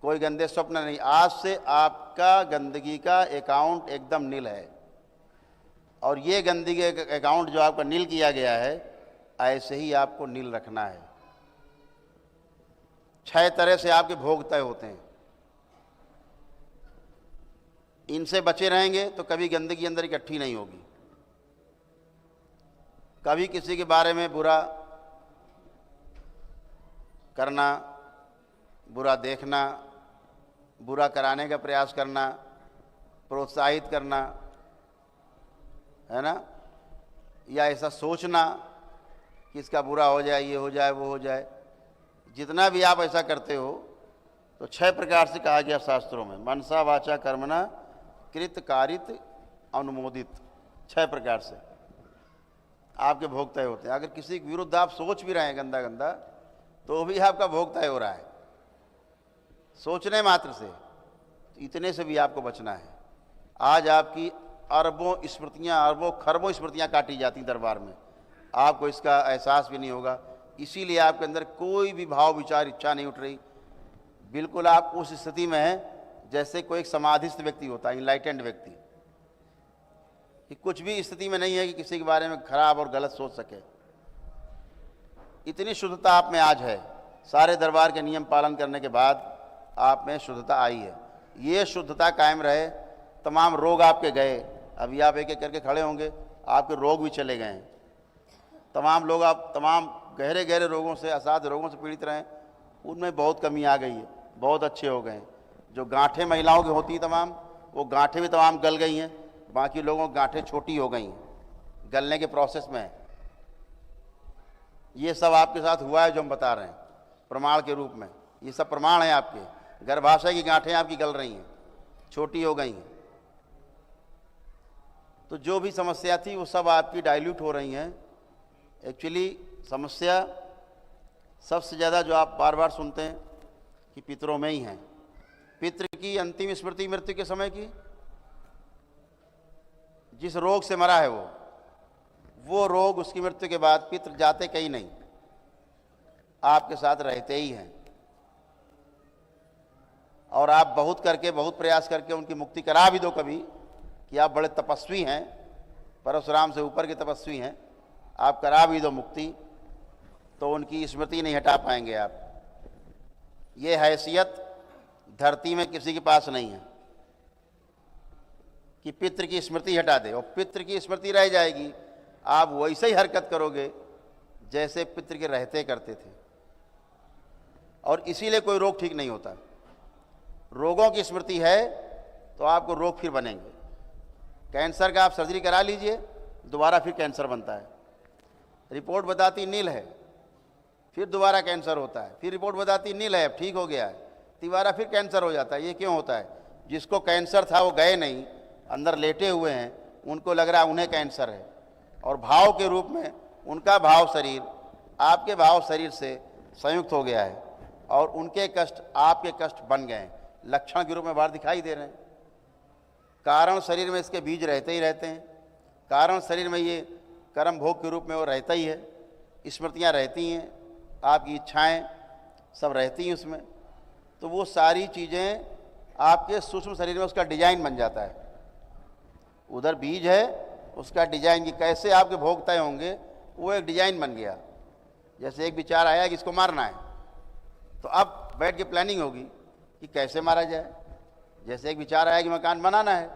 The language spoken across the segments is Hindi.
कोई गंदे स्वप्न नहीं। आज से आपका गंदगी का अकाउंट एकदम नील है, और ये गंदगी का अकाउंट जो आपका नील किया गया है, ऐसे ही आपको नील रखना है। 6 तरह से आपके भोग तय होते हैं, इनसे बचे रहेंगे तो कभी गंदगी अंदर इकट्ठी नहीं होगी। कभी किसी के बारे में बुरा करना, बुरा देखना, बुरा कराने का प्रयास करना, प्रोत्साहित करना, है ना, या ऐसा सोचना कि इसका बुरा हो जाए, ये हो जाए, वो हो जाए, जितना भी आप ऐसा करते हो, तो 6 प्रकार से कहा गया शास्त्रों में, मनसा वाचा कर्मणा कृत कारित अनुमोदित, 6 प्रकार से आपके भोग तय होते हैं। अगर किसी के विरुद्ध आप सोच भी रहे हैं गंदा गंदा, तो भी आपका भोग तय हो रहा है, सोचने मात्र से। इतने से भी आपको बचना है। आज आपकी अरबों स्मृतियाँ, अरबों खरबों स्मृतियाँ काटी जाती दरबार में, आपको इसका एहसास भी नहीं होगा। इसीलिए आपके अंदर कोई भी भाव, विचार, इच्छा नहीं उठ रही। बिल्कुल आप उस स्थिति में हैं जैसे कोई एक समाधिस्थ व्यक्ति होता है, इनलाइटेंड व्यक्ति, कि कुछ भी स्थिति में नहीं है कि किसी के बारे में खराब और गलत सोच सके। इतनी शुद्धता आप में आज है। सारे दरबार के नियम पालन करने के बाद आप में शुद्धता आई है। ये शुद्धता कायम रहे, तमाम रोग आपके गए। अभी आप एक एक करके खड़े होंगे, आपके रोग भी चले गए हैं। तमाम लोग, आप तमाम गहरे गहरे रोगों से, असाध्य रोगों से पीड़ित रहे, उनमें बहुत कमी आ गई है, बहुत अच्छे हो गए हैं। जो गांठें महिलाओं की होती तमाम, वो गांठें भी तमाम गल गई हैं। बाकी लोगों की गांठें छोटी हो गई हैं, गलने के प्रोसेस में है। ये सब आपके साथ हुआ है जो हम बता रहे हैं प्रमाण के रूप में। ये सब प्रमाण है आपके। गर्भाशय की गांठें आपकी गल रही हैं, छोटी हो गई हैं। तो जो भी समस्या थी वो सब आपकी डाइल्यूट हो रही हैं। एक्चुअली समस्या सबसे ज़्यादा जो आप बार बार सुनते हैं कि पितरों में ही है। पितृ की अंतिम स्मृति मृत्यु के समय की, जिस रोग से मरा है वो रोग उसकी मृत्यु के बाद पितृ जाते कहीं नहीं, आपके साथ रहते ही हैं। और आप बहुत करके, बहुत प्रयास करके उनकी मुक्ति करा भी दो कभी, कि आप बड़े तपस्वी हैं, परशुराम से ऊपर के तपस्वी हैं, आप करा भी दो मुक्ति, तो उनकी स्मृति नहीं हटा पाएंगे आप। ये हैसियत धरती में किसी के पास नहीं है कि पितृ की स्मृति हटा दे। और पितृ की स्मृति रह जाएगी, आप वैसे ही हरकत करोगे जैसे पितृ के रहते करते थे। और इसीलिए कोई रोग ठीक नहीं होता। रोगों की स्मृति है तो आपको रोग फिर बनेंगे। कैंसर का आप सर्जरी करा लीजिए, दोबारा फिर कैंसर बनता है। रिपोर्ट बताती नील है, फिर दोबारा कैंसर होता है। फिर रिपोर्ट बताती नील है, अब ठीक हो गया है, दोबारा फिर कैंसर हो जाता है। ये क्यों होता है? जिसको कैंसर था वो गए नहीं, अंदर लेटे हुए हैं, उनको लग रहा है उन्हें कैंसर है। और भाव के रूप में उनका भाव शरीर आपके भाव शरीर से संयुक्त हो गया है, और उनके कष्ट आपके कष्ट बन गए हैं, लक्षण के रूप में बाहर दिखाई दे रहे हैं। कारण शरीर में इसके बीज रहते ही रहते हैं। कारण शरीर में ये कर्म भोग के रूप में वो रहता ही है, स्मृतियाँ रहती हैं, आपकी इच्छाएं सब रहती हैं उसमें। तो वो सारी चीज़ें आपके सूक्ष्म शरीर में उसका डिजाइन बन जाता है। उधर बीज है, उसका डिजाइन कि कैसे आपके भोग तय होंगे, वो एक डिजाइन बन गया। जैसे एक विचार आया कि इसको मारना है, तो अब बैठ के प्लानिंग होगी कि कैसे मारा जाए। जैसे एक विचार आया कि मकान बनाना है,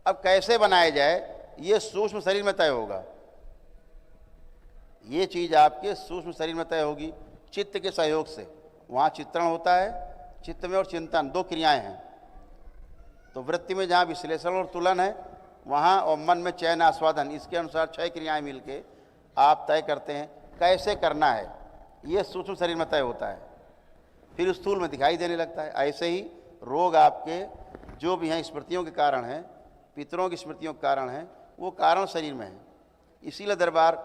अब कैसे बनाया जाए ये सूक्ष्म शरीर में तय होगा। ये चीज़ आपके सूक्ष्म शरीर में तय होगी चित्त के सहयोग से। वहाँ चित्रण होता है, चित्त में और चिंतन 2 क्रियाएं हैं। तो वृत्ति में जहाँ विश्लेषण और तुलन है वहाँ, और मन में चयन आस्वादन, इसके अनुसार 6 क्रियाएं मिलके आप तय करते हैं कैसे करना है। ये सूक्ष्म शरीर में तय होता है, फिर स्थूल में दिखाई देने लगता है। ऐसे ही रोग आपके जो भी हैं स्मृतियों के कारण हैं, पितरों की स्मृतियों के कारण हैं, वो कारण शरीर में है। इसीलिए दरबार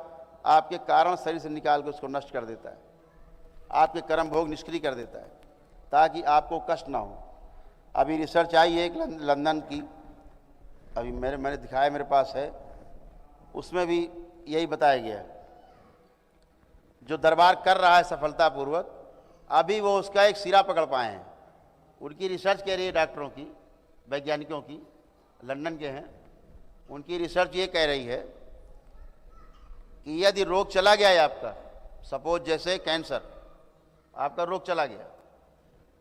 आपके कारण शरीर से निकाल के उसको नष्ट कर देता है, आपके कर्म भोग निष्क्रिय कर देता है, ताकि आपको कष्ट ना हो। अभी रिसर्च आई है एक लंदन की, अभी मैंने दिखाया, मेरे पास है, उसमें भी यही बताया गया है। जो दरबार कर रहा है सफलतापूर्वक, अभी वो उसका एक सिरा पकड़ पाए हैं। उनकी रिसर्च कह रही है, डॉक्टरों की, वैज्ञानिकों की, लंदन के हैं, उनकी रिसर्च ये कह रही है कि यदि रोग चला गया है आपका, सपोज जैसे कैंसर, आपका रोग चला गया,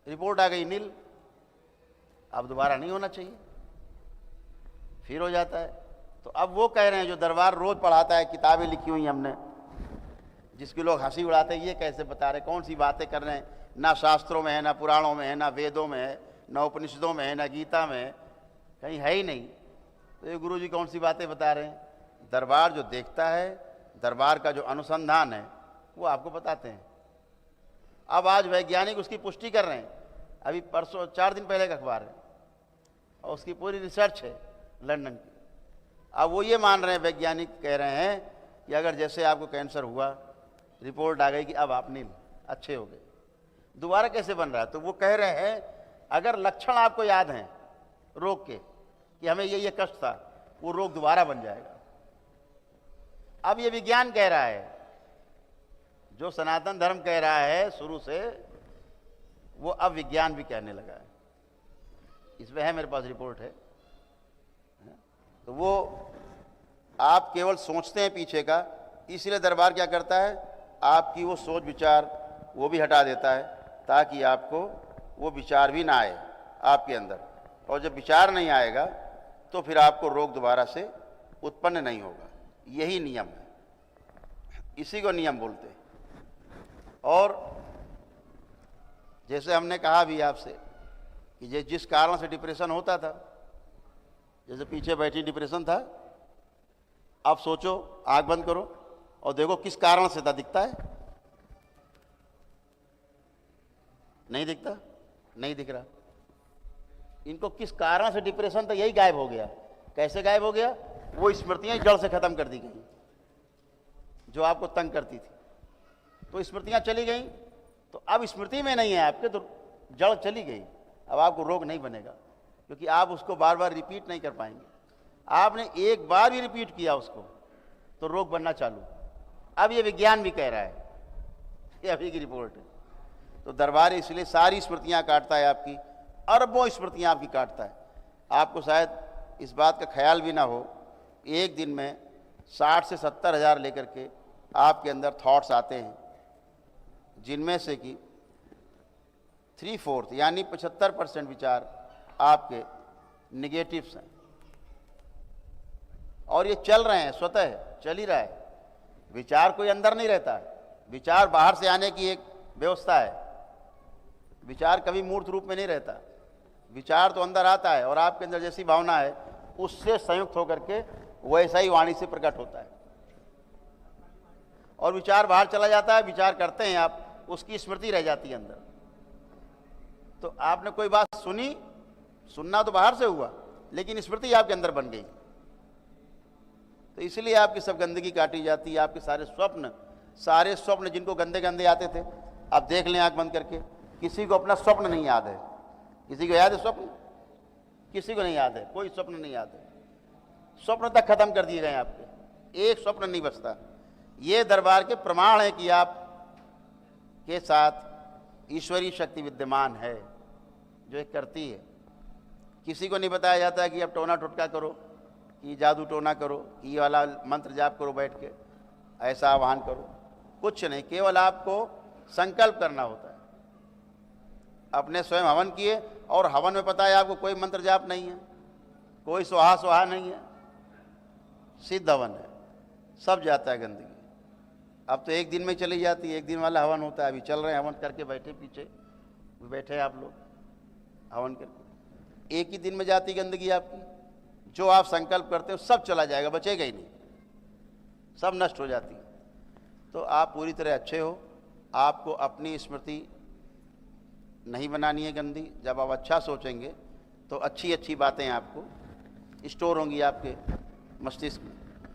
रिपोर्ट आ गई नील, अब दोबारा नहीं होना चाहिए, फिर हो जाता है। तो अब वो कह रहे हैं, जो दरबार रोज पढ़ाता है, किताबें लिखी हुई हमने, जिसकी लोग हंसी उड़ाते हैं, ये कैसे बता रहे, कौन सी बातें कर रहे हैं, ना शास्त्रों में है, ना पुराणों में है, ना वेदों में है, ना उपनिषदों में है, ना गीता में है, कहीं है ही नहीं। तो ये गुरु जी कौन सी बातें बता रहे हैं। दरबार जो देखता है, दरबार का जो अनुसंधान है, वो आपको बताते हैं। अब आज वैज्ञानिक उसकी पुष्टि कर रहे हैं, अभी परसों 4 दिन पहले का अखबार है, और उसकी पूरी रिसर्च है लंदन की। अब वो ये मान रहे हैं, वैज्ञानिक कह रहे हैं कि अगर जैसे आपको कैंसर हुआ, रिपोर्ट आ गई कि अब आप नील अच्छे हो गए, दोबारा कैसे बन रहा है। तो वो कह रहे हैं अगर लक्षण आपको याद हैं रोग के कि हमें ये कष्ट था, वो रोग दोबारा बन जाएगा। अब ये विज्ञान कह रहा है, जो सनातन धर्म कह रहा है शुरू से, वो अब विज्ञान भी कहने लगा है। इसमें है, मेरे पास रिपोर्ट है। तो वो आप केवल सोचते हैं पीछे का, इसलिए दरबार क्या करता है, आपकी वो सोच विचार वो भी हटा देता है, ताकि आपको वो विचार भी ना आए आपके अंदर। और जब विचार नहीं आएगा तो फिर आपको रोग दोबारा से उत्पन्न नहीं होगा। यही नियम है, इसी को नियम बोलते हैं। और जैसे हमने कहा भी आपसे कि जिस कारण से डिप्रेशन होता था, जैसे पीछे बैठी डिप्रेशन था, अब सोचो, आंख बंद करो और देखो किस कारण से था, दिखता है? नहीं दिखता, नहीं दिख रहा। इनको किस कारण से डिप्रेशन था, यही गायब हो गया। कैसे गायब हो गया? वो स्मृतियां जड़ से खत्म कर दी गई जो आपको तंग करती थी। तो स्मृतियां चली गई, तो अब स्मृति में नहीं है आपके, तो जड़ चली गई। अब आपको रोग नहीं बनेगा, क्योंकि आप उसको बार बार रिपीट नहीं कर पाएंगे। आपने एक बार भी रिपीट किया उसको तो रोग बनना चालू। अब ये विज्ञान भी कह रहा है, ये अभी की रिपोर्ट है। तो दरबार इसलिए सारी स्मृतियां काटता है, आपकी अरबों स्मृतियां आपकी काटता है। आपको शायद इस बात का ख्याल भी ना हो, एक दिन में 60 से 70 हज़ार लेकर के आपके अंदर थॉट्स आते हैं, जिनमें से कि 3/4 यानी 75% विचार आपके निगेटिव्स हैं। और ये चल रहे हैं, स्वतः चल ही रहा है। विचार कोई अंदर नहीं रहता है, विचार बाहर से आने की एक व्यवस्था है। विचार कभी मूर्त रूप में नहीं रहता, विचार तो अंदर आता है, और आपके अंदर जैसी भावना है उससे संयुक्त होकर के वैसा ही वाणी से प्रकट होता है। और विचार बाहर चला जाता है, विचार करते हैं आप, उसकी स्मृति रह जाती है अंदर। तो आपने कोई बात सुनी, सुनना तो बाहर से हुआ, लेकिन स्मृति आपके अंदर बन गई। तो इसलिए आपकी सब गंदगी काटी जाती है। आपके सारे स्वप्न जिनको गंदे गंदे आते थे, आप देख लें आंख बंद करके, किसी को अपना स्वप्न नहीं याद है। किसी को याद है स्वप्न? किसी को नहीं याद है, कोई स्वप्न नहीं याद है। स्वप्न तक खत्म कर दिए गए आपके, एक स्वप्न नहीं बचता। ये दरबार के प्रमाण है कि आप के साथ ईश्वरीय शक्ति विद्यमान है, जो एक करती है। किसी को नहीं बताया जाता है कि आप टोना टोटका करो, कि जादू टोना करो, कि ये वाला मंत्र जाप करो बैठ के, ऐसा आह्वान करो, कुछ नहीं। केवल आपको संकल्प करना होता है। अपने स्वयं हवन किए, और हवन में पता है आपको कोई मंत्र जाप नहीं है, कोई स्वाहा नहीं है, सिद्ध हवन है, सब जाता है गंदगी। अब तो एक दिन में चली जाती है, एक दिन वाला हवन होता है। अभी चल रहे हैं हवन करके, बैठे पीछे बैठे आप लोग हवन करके, एक ही दिन में जाती गंदगी आपकी। जो आप संकल्प करते हो सब चला जाएगा, बचेगा ही नहीं, सब नष्ट हो जाती है। तो आप पूरी तरह अच्छे हो, आपको अपनी स्मृति नहीं बनानी है गंदी। जब आप अच्छा सोचेंगे तो अच्छी अच्छी बातें आपको स्टोर होंगी आपके मस्तिष्क में।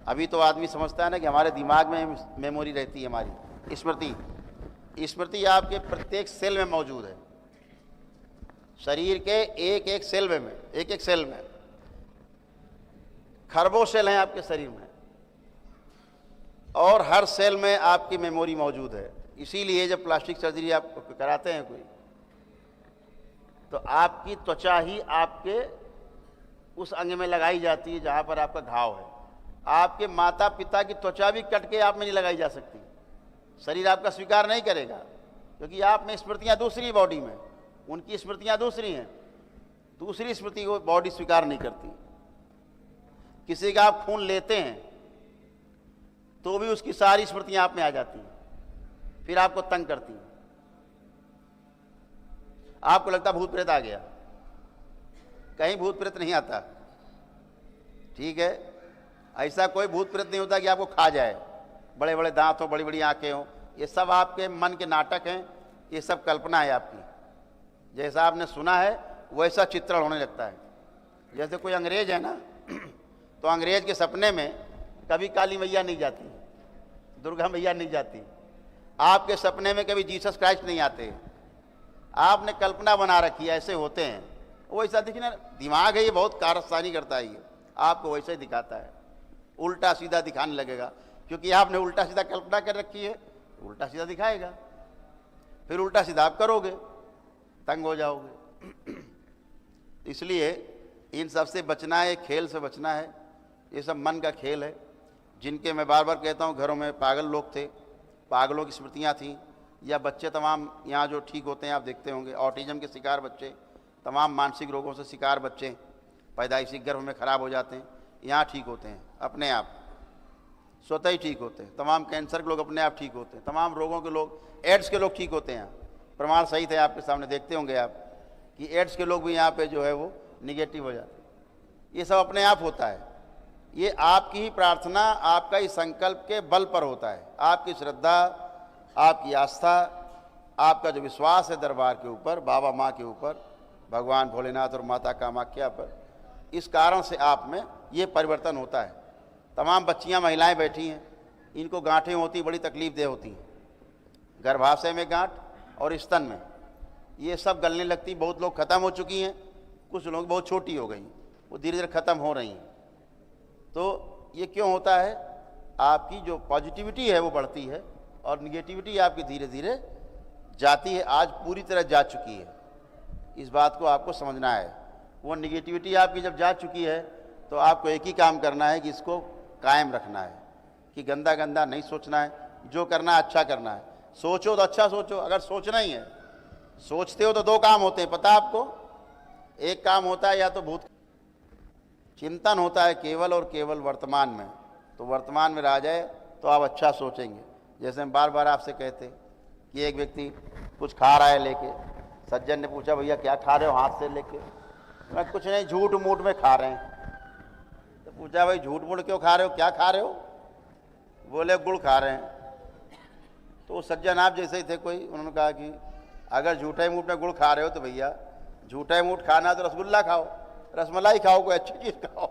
अभी तो आदमी समझता है ना कि हमारे दिमाग में मेमोरी रहती है, हमारी स्मृति आपके प्रत्येक सेल में मौजूद है। शरीर के एक एक सेल में खरबों सेल हैं आपके शरीर में, और हर सेल में आपकी मेमोरी मौजूद है। इसीलिए जब प्लास्टिक सर्जरी आप कराते हैं कोई, तो आपकी त्वचा ही आपके उस अंग में लगाई जाती है जहाँ पर आपका घाव है। आपके माता पिता की त्वचा भी कट के आप में नहीं लगाई जा सकती, शरीर आपका स्वीकार नहीं करेगा, क्योंकि आप में स्मृतियाँ दूसरी बॉडी में, उनकी स्मृतियाँ दूसरी हैं, दूसरी स्मृति को बॉडी स्वीकार नहीं करती। किसी का आप खून लेते हैं तो भी उसकी सारी स्मृतियाँ आप में आ जाती हैं, फिर आपको तंग करती हैं। आपको लगता भूत प्रेत आ गया, कहीं भूत प्रेत नहीं आता, ठीक है। ऐसा कोई भूत प्रेत नहीं होता कि आपको खा जाए, बड़े बड़े दांत हो, बड़ी बड़ी आंखें हो, ये सब आपके मन के नाटक हैं, ये सब कल्पना है आपकी। जैसा आपने सुना है वैसा चित्रण होने लगता है। जैसे कोई अंग्रेज है ना, तो अंग्रेज के सपने में कभी काली मैया नहीं जाती, दुर्गा मैया नहीं जाती, आपके सपने में कभी जीसस क्राइस्ट नहीं आते। आपने कल्पना बना रखी है, ऐसे होते हैं, वैसा देखिए ना, दिमाग है ये बहुत कारस्तानी करता है, ये आपको वैसे ही दिखाता है, उल्टा सीधा दिखाने लगेगा, क्योंकि आपने उल्टा सीधा कल्पना कर रखी है, उल्टा सीधा दिखाएगा, फिर उल्टा सीधा आप करोगे, तंग हो जाओगे। इसलिए इन सब से बचना है, खेल से बचना है, ये सब मन का खेल है। जिनके मैं बार बार कहता हूँ घरों में पागल लोग थे, पागलों की स्मृतियाँ थीं, या बच्चे तमाम यहाँ जो ठीक होते हैं आप देखते होंगे, ऑटिज्म के शिकार बच्चे, तमाम मानसिक रोगों से शिकार बच्चे पैदाइशी गर्भ में ख़राब हो जाते हैं, यहाँ ठीक होते हैं अपने आप, स्वतः ही ठीक होते हैं। तमाम कैंसर के लोग अपने आप ठीक होते हैं, तमाम रोगों के लोग, एड्स के लोग ठीक होते हैं। प्रमाण सही थे, आपके सामने देखते होंगे आप कि एड्स के लोग भी यहाँ पे जो है वो निगेटिव हो जाते हैं। ये सब अपने आप होता है, ये आपकी ही प्रार्थना, आपका ही संकल्प के बल पर होता है। आपकी श्रद्धा, आपकी आस्था, आपका जो विश्वास है दरबार के ऊपर, बाबा माँ के ऊपर, भगवान भोलेनाथ और माता कामाख्या पर, इस कारण से आप में ये परिवर्तन होता है। तमाम बच्चियां, महिलाएं बैठी हैं, इनको गांठें होती, बड़ी तकलीफदेह होती हैं, गर्भाशय में गांठ और स्तन में, ये सब गलने लगती। बहुत लोग ख़त्म हो चुकी हैं, कुछ लोग बहुत छोटी हो गई, वो धीरे धीरे ख़त्म हो रही हैं। तो ये क्यों होता है? आपकी जो पॉजिटिविटी है वो बढ़ती है और निगेटिविटी आपकी धीरे धीरे जाती है, आज पूरी तरह जा चुकी है। इस बात को आपको समझना है। वो निगेटिविटी आपकी जब जा चुकी है तो आपको एक ही काम करना है कि इसको कायम रखना है, कि गंदा गंदा नहीं सोचना है, जो करना है अच्छा करना है। सोचो तो अच्छा सोचो, अगर सोचना ही है, सोचते हो तो दो काम होते हैं, पता है आपको? एक काम होता है या तो भूत चिंतन होता है केवल और केवल वर्तमान में, तो वर्तमान में रह जाए तो आप अच्छा सोचेंगे। जैसे हम बार बार आपसे कहते कि एक व्यक्ति कुछ खा रहा है लेके, सज्जन ने पूछा भैया क्या खा रहे हो, हाथ से लेके, मैं कुछ नहीं, झूठ मूठ में खा रहे हैं। तो पूछा भाई झूठ मूठ क्यों खा रहे हो, क्या खा रहे हो? बोले गुड़ खा रहे हैं। तो सज्जन आप जैसे ही थे कोई, उन्होंने कहा कि अगर झूठे मूठ में गुड़ खा रहे हो तो भैया झूठे मूठ खाना तो रसगुल्ला खाओ, रसमलाई खाओ, कोई अच्छी चीज़ खाओ,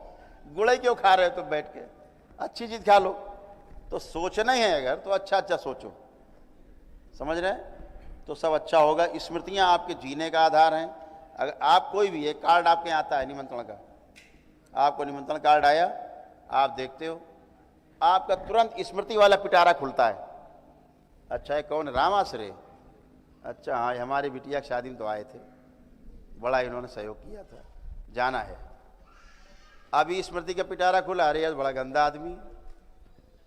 गुड़ ही क्यों खा रहे हो तुम बैठ के, अच्छी चीज़ खा लो। तो सोचना ही है अगर, तो अच्छा अच्छा सोचो, समझ रहे हैं? तो सब अच्छा होगा। स्मृतियाँ आपके जीने का आधार हैं। अगर आप कोई भी, एक कार्ड आपके यहाँ आता है निमंत्रण का, आपको निमंत्रण कार्ड आया, आप देखते हो, आपका तुरंत स्मृति वाला पिटारा खुलता है। अच्छा है कौन? राम आश्रय, अच्छा हाँ, हमारी बिटिया की शादी में तो आए थे, बड़ा इन्होंने सहयोग किया था, जाना है। अभी स्मृति का पिटारा खुला, अरे यार बड़ा गंदा आदमी,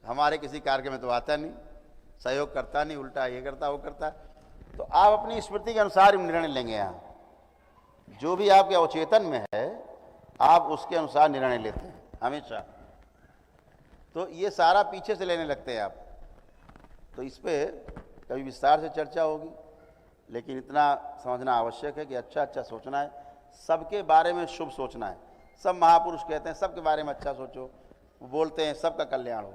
हमारे किसी कार्य में तो आता नहीं, सहयोग करता नहीं, उल्टा ये करता वो करता। तो आप अपनी स्मृति के अनुसार निर्णय लेंगे। यहाँ जो भी आपके अवचेतन में है आप उसके अनुसार निर्णय लेते हैं हमेशा। तो ये सारा पीछे से लेने लगते हैं आप। तो इस पर कभी विस्तार से चर्चा होगी, लेकिन इतना समझना आवश्यक है कि अच्छा अच्छा सोचना है, सबके बारे में शुभ सोचना है। सब महापुरुष कहते हैं सबके बारे में अच्छा सोचो, वो बोलते हैं सबका कल्याण हो।